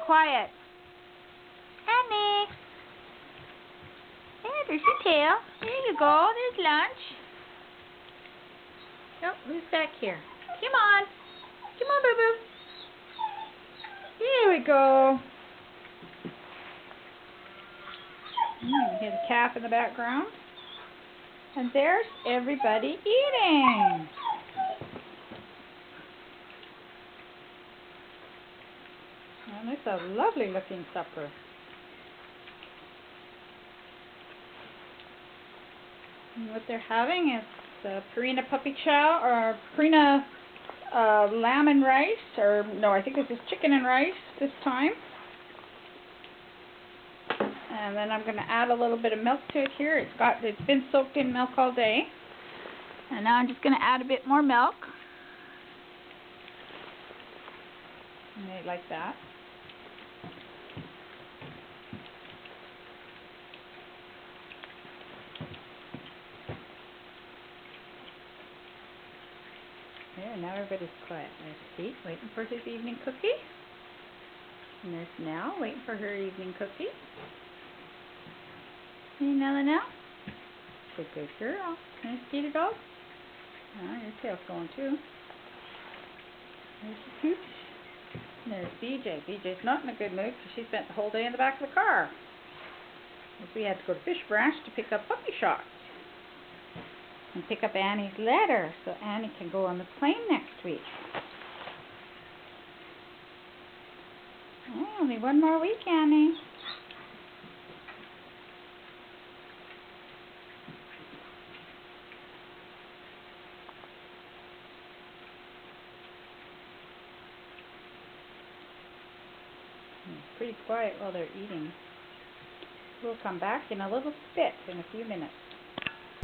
quiet. Annie. There's your tail. There you go. There's lunch. Oh, who's back here? Come on. Come on, boo-boo. Here we go. You hear the calf in the background. And there's everybody eating. And it's a lovely looking supper. And what they're having is the Purina puppy chow, or Purina lamb and rice, or no, I think this is chicken and rice this time. And then I'm going to add a little bit of milk to it here. It's been soaked in milk all day. And now I'm just going to add a bit more milk. And they like that. There, now everybody's quiet. There's Pete waiting for his evening cookie. And there's Nell waiting for her evening cookie. Hey, Nell. Good girl. Can I see the dog? Oh, your tail's going too. There's the pooch. And there's BJ. BJ's not in a good mood because she spent the whole day in the back of the car. We had to go to Fish Branch to pick up puppy shots. And pick up Annie's letter so Annie can go on the plane next week. Oh, only one more week, Annie. It's pretty quiet while they're eating. We'll come back in a little bit in a few minutes.